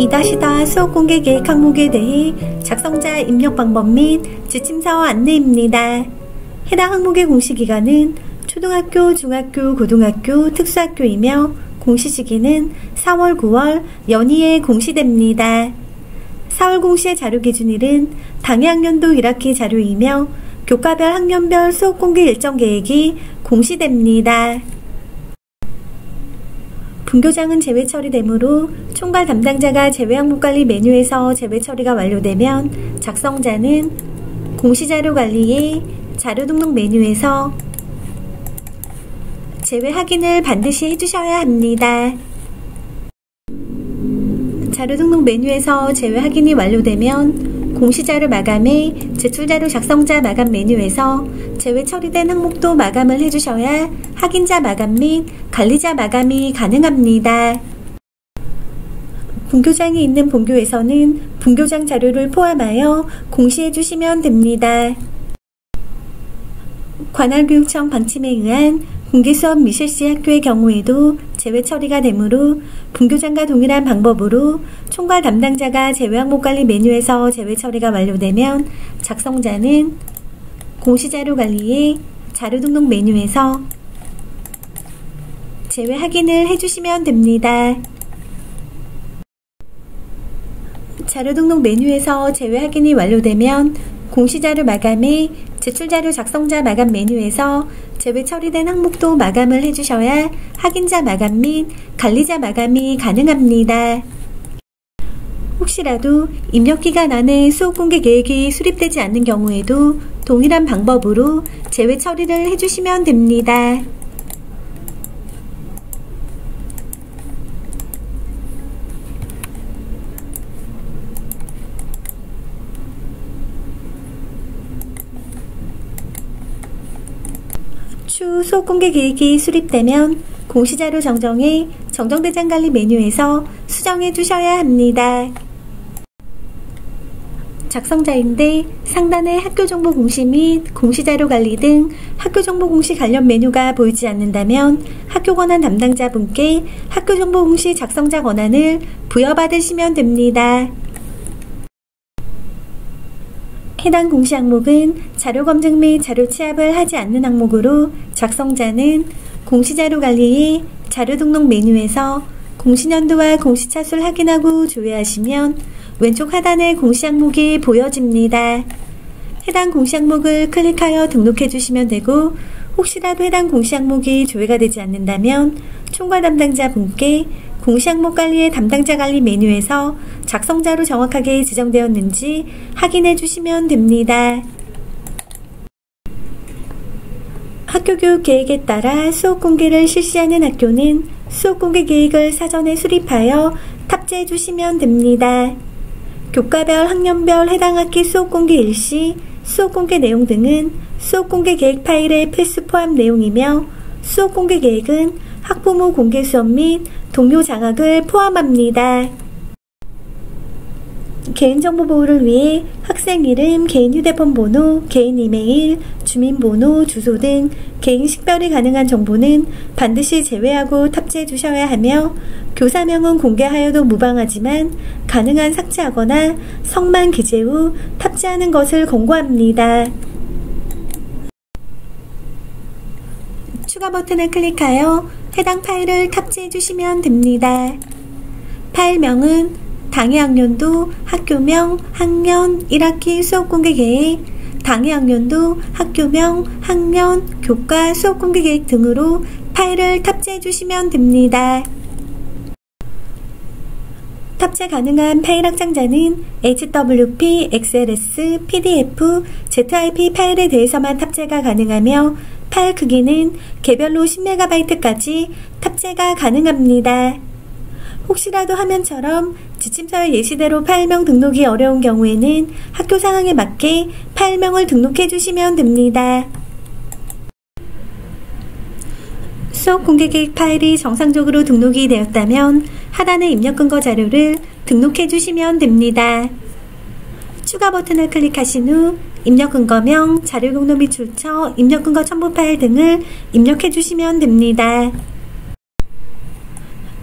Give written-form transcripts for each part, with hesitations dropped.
2-4 수업 공개 계획 항목에 대해 작성자 입력 방법 및 지침서 안내입니다. 해당 항목의 공시기간은 초등학교, 중학교, 고등학교, 특수학교이며 공시시기는 4월, 9월 연이에 공시됩니다. 4월 공시의 자료 기준일은 당해학년도 1학기 자료이며 교과별 학년별 수업 공개 일정 계획이 공시됩니다. 분교장은 제외 처리되므로 총괄 담당자가 제외 항목 관리 메뉴에서 제외 처리가 완료되면 작성자는 공시자료 관리의 자료 등록 메뉴에서 제외 확인을 반드시 해주셔야 합니다. 자료 등록 메뉴에서 제외 확인이 완료되면 공시자료 마감에 제출자료 작성자 마감 메뉴에서 제외 처리된 항목도 마감을 해주셔야 확인자 마감 및 관리자 마감이 가능합니다. 분교장이 있는 본교에서는 분교장 자료를 포함하여 공시해 주시면 됩니다. 관할교육청 방침에 의한 공개수업 미실시 학교의 경우에도 제외 처리가 되므로 분교장과 동일한 방법으로 총괄 담당자가 제외 항목 관리 메뉴에서 제외 처리가 완료되면 작성자는 공시자료 관리의 자료 등록 메뉴에서 제외 확인을 해주시면 됩니다. 자료 등록 메뉴에서 제외 확인이 완료되면 공시자료 마감에 제출자료 작성자 마감 메뉴에서 제외 처리된 항목도 마감을 해주셔야 확인자 마감 및 관리자 마감이 가능합니다. 혹시라도 입력기간 안에 수업 공개 계획이 수립되지 않는 경우에도 동일한 방법으로 제외 처리를 해주시면 됩니다. 추후 수업 공개 계획이 수립되면 공시자료 정정에 정정대장 관리 메뉴에서 수정해 주셔야 합니다. 작성자인데 상단의 학교정보 공시 및 공시자료 관리 등 학교정보 공시 관련 메뉴가 보이지 않는다면 학교 권한 담당자분께 학교정보 공시 작성자 권한을 부여받으시면 됩니다. 해당 공시 항목은 자료 검증 및 자료 취합을 하지 않는 항목으로 작성자는 공시자료 관리의 자료 등록 메뉴에서 공시년도와 공시차수를 확인하고 조회하시면 왼쪽 하단에 공시 항목이 보여집니다. 해당 공시 항목을 클릭하여 등록해 주시면 되고 혹시라도 해당 공시 항목이 조회가 되지 않는다면 총괄 담당자 분께 공시 항목 관리의 담당자 관리 메뉴에서 작성자로 정확하게 지정되었는지 확인해 주시면 됩니다. 학교 교육 계획에 따라 수업 공개를 실시하는 학교는 수업 공개 계획을 사전에 수립하여 탑재해 주시면 됩니다. 교과별 학년별 해당 학기 수업 공개 일시, 수업 공개 내용 등은 수업 공개 계획 파일의 필수 포함 내용이며 수업 공개 계획은 학부모 공개 수업 및 동료 장학을 포함합니다. 개인정보 보호를 위해 학생 이름, 개인 휴대폰 번호, 개인 이메일, 주민번호, 주소 등 개인 식별이 가능한 정보는 반드시 제외하고 탑재해 주셔야 하며 교사명은 공개하여도 무방하지만 가능한 삭제하거나 성만 기재 후 탑재하는 것을 권고합니다. 추가 버튼을 클릭하여 해당 파일을 탑재해 주시면 됩니다. 파일명은 당해학년도 학교명 학년 1학기 수업공개계획, 당해학년도 학교명 학년 교과 수업공개계획 등으로 파일을 탑재해 주시면 됩니다. 탑재 가능한 파일 확장자는 HWP, XLS, PDF, ZIP 파일에 대해서만 탑재가 가능하며 파일 크기는 개별로 10MB까지 탑재가 가능합니다. 혹시라도 화면처럼 지침서의 예시대로 파일명 등록이 어려운 경우에는 학교 상황에 맞게 파일명을 등록해 주시면 됩니다. 수업 공개계획 파일이 정상적으로 등록이 되었다면 하단의 입력 근거 자료를 등록해 주시면 됩니다. 추가 버튼을 클릭하신 후 입력 근거명, 자료 경로 및 출처, 입력 근거 첨부 파일 등을 입력해 주시면 됩니다.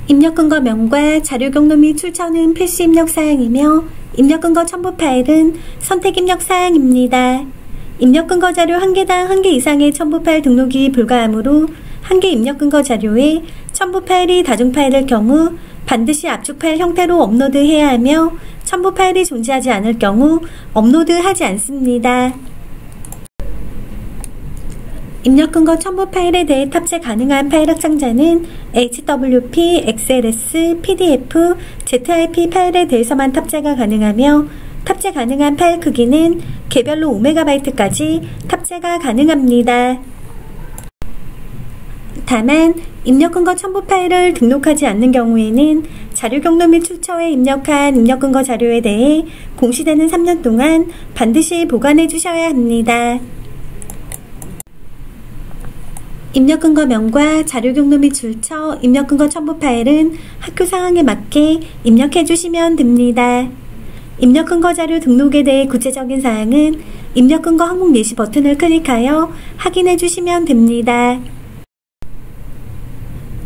입력근거 명과 자료경로 및 출처는 필수 입력 사항이며 입력근거 첨부 파일은 선택 입력 사항입니다. 입력근거 자료 1개당 1개 이상의 첨부 파일 등록이 불가하므로 1개 입력근거 자료에 첨부 파일이 다중 파일일 경우 반드시 압축 파일 형태로 업로드해야 하며 첨부 파일이 존재하지 않을 경우 업로드하지 않습니다. 입력근거 첨부 파일에 대해 탑재 가능한 파일 확장자는 HWP, XLS, PDF, ZIP 파일에 대해서만 탑재가 가능하며 탑재 가능한 파일 크기는 개별로 5MB까지 탑재가 가능합니다. 다만 입력근거 첨부 파일을 등록하지 않는 경우에는 자료 경로 및 출처에 입력한 입력근거 자료에 대해 공시되는 3년 동안 반드시 보관해 주셔야 합니다. 입력근거 명과 자료 경로 및 출처, 입력근거 첨부 파일은 학교 상황에 맞게 입력해 주시면 됩니다. 입력근거 자료 등록에 대해 구체적인 사항은 입력근거 항목 예시 버튼을 클릭하여 확인해 주시면 됩니다.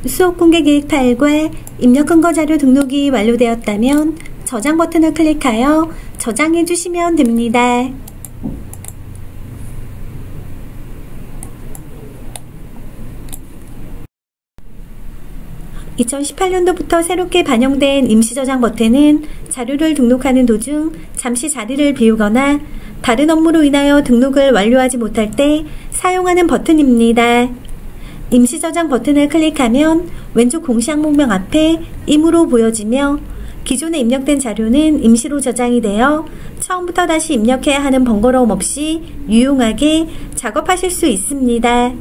수업 공개 계획 파일과 입력근거 자료 등록이 완료되었다면 저장 버튼을 클릭하여 저장해 주시면 됩니다. 2018년도부터 새롭게 반영된 임시저장 버튼은 자료를 등록하는 도중 잠시 자리를 비우거나 다른 업무로 인하여 등록을 완료하지 못할 때 사용하는 버튼입니다. 임시저장 버튼을 클릭하면 왼쪽 공시 항목명 앞에 임으로 보여지며 기존에 입력된 자료는 임시로 저장이 되어 처음부터 다시 입력해야 하는 번거로움 없이 유용하게 작업하실 수 있습니다.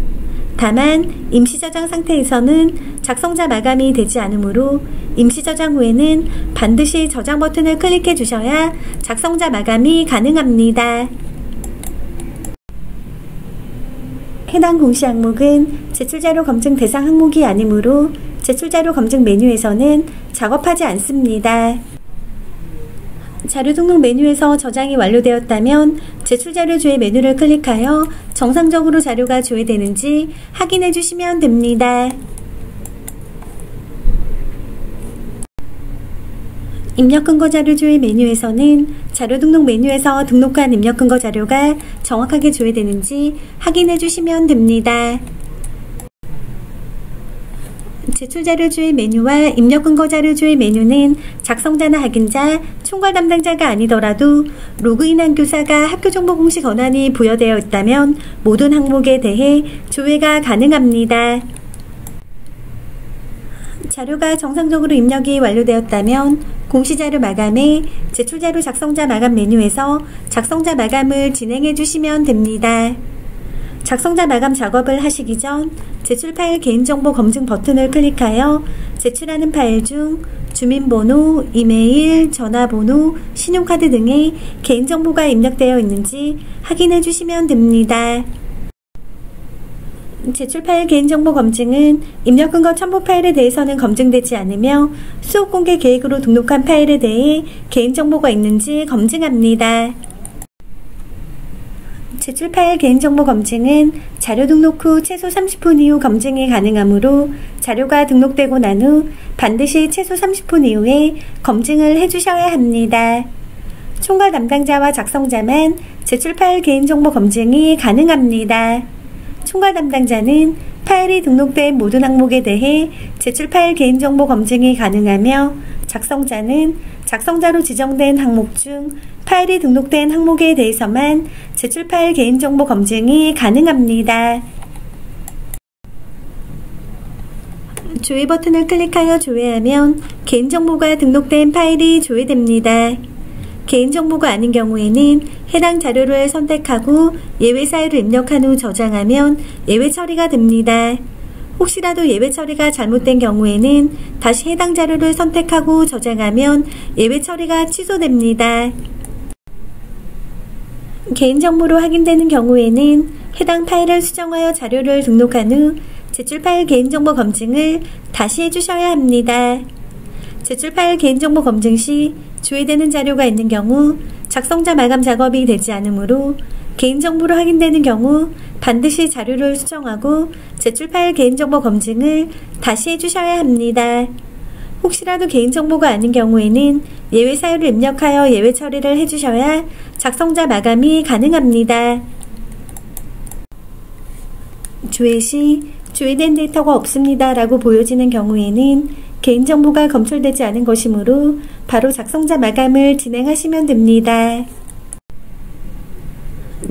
다만 임시저장 상태에서는 작성자 마감이 되지 않으므로 임시저장 후에는 반드시 저장 버튼을 클릭해 주셔야 작성자 마감이 가능합니다. 해당 공시 항목은 제출자료 검증 대상 항목이 아니므로 제출자료 검증 메뉴에서는 작업하지 않습니다. 자료 등록 메뉴에서 저장이 완료되었다면 제출자료 조회 메뉴를 클릭하여 정상적으로 자료가 조회되는지 확인해 주시면 됩니다. 입력근거 자료 조회 메뉴에서는 자료 등록 메뉴에서 등록한 입력근거 자료가 정확하게 조회되는지 확인해 주시면 됩니다. 제출자료 조회 메뉴와 입력근거 자료 조회 메뉴는 작성자나 확인자, 총괄 담당자가 아니더라도 로그인한 교사가 학교정보 공시 권한이 부여되어 있다면 모든 항목에 대해 조회가 가능합니다. 자료가 정상적으로 입력이 완료되었다면 공시자료 마감에 제출자료 작성자 마감 메뉴에서 작성자 마감을 진행해 주시면 됩니다. 작성자 마감 작업을 하시기 전 제출 파일 개인정보 검증 버튼을 클릭하여 제출하는 파일 중 주민번호, 이메일, 전화번호, 신용카드 등의 개인정보가 입력되어 있는지 확인해 주시면 됩니다. 제출 파일 개인정보 검증은 입력근거 첨부 파일에 대해서는 검증되지 않으며 수업 공개 계획으로 등록한 파일에 대해 개인정보가 있는지 검증합니다. 제출 파일 개인정보 검증은 자료 등록 후 최소 30분 이후 검증이 가능하므로 자료가 등록되고 난 후 반드시 최소 30분 이후에 검증을 해주셔야 합니다. 총괄 담당자와 작성자만 제출 파일 개인정보 검증이 가능합니다. 총괄 담당자는 파일이 등록된 모든 항목에 대해 제출 파일 개인정보 검증이 가능하며 작성자는 작성자로 지정된 항목 중 파일이 등록된 항목에 대해서만 제출 파일 개인정보 검증이 가능합니다. 조회 버튼을 클릭하여 조회하면 개인정보가 등록된 파일이 조회됩니다. 개인정보가 아닌 경우에는 해당 자료를 선택하고 예외 사유를 입력한 후 저장하면 예외 처리가 됩니다. 혹시라도 예외 처리가 잘못된 경우에는 다시 해당 자료를 선택하고 저장하면 예외 처리가 취소됩니다. 개인정보로 확인되는 경우에는 해당 파일을 수정하여 자료를 등록한 후 제출 파일 개인정보 검증을 다시 해주셔야 합니다. 제출 파일 개인정보 검증 시 조회되는 자료가 있는 경우 작성자 마감 작업이 되지 않으므로 개인정보로 확인되는 경우 반드시 자료를 수정하고 제출 파일 개인정보 검증을 다시 해주셔야 합니다. 혹시라도 개인정보가 아닌 경우에는 예외 사유를 입력하여 예외 처리를 해주셔야 작성자 마감이 가능합니다. 조회 시 조회된 데이터가 없습니다 라고 보여지는 경우에는 개인정보가 검출되지 않은 것이므로 바로 작성자 마감을 진행하시면 됩니다.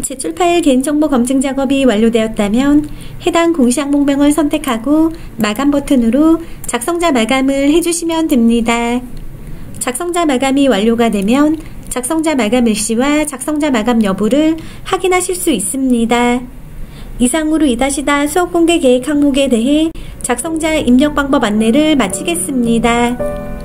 제출 파일 개인정보 검증 작업이 완료되었다면 해당 공시항목명을 선택하고 마감 버튼으로 작성자 마감을 해주시면 됩니다. 작성자 마감이 완료가 되면 작성자 마감 일시와 작성자 마감 여부를 확인하실 수 있습니다. 이상으로 2-다 수업 공개 계획 항목에 대해 작성자 입력 방법 안내를 마치겠습니다.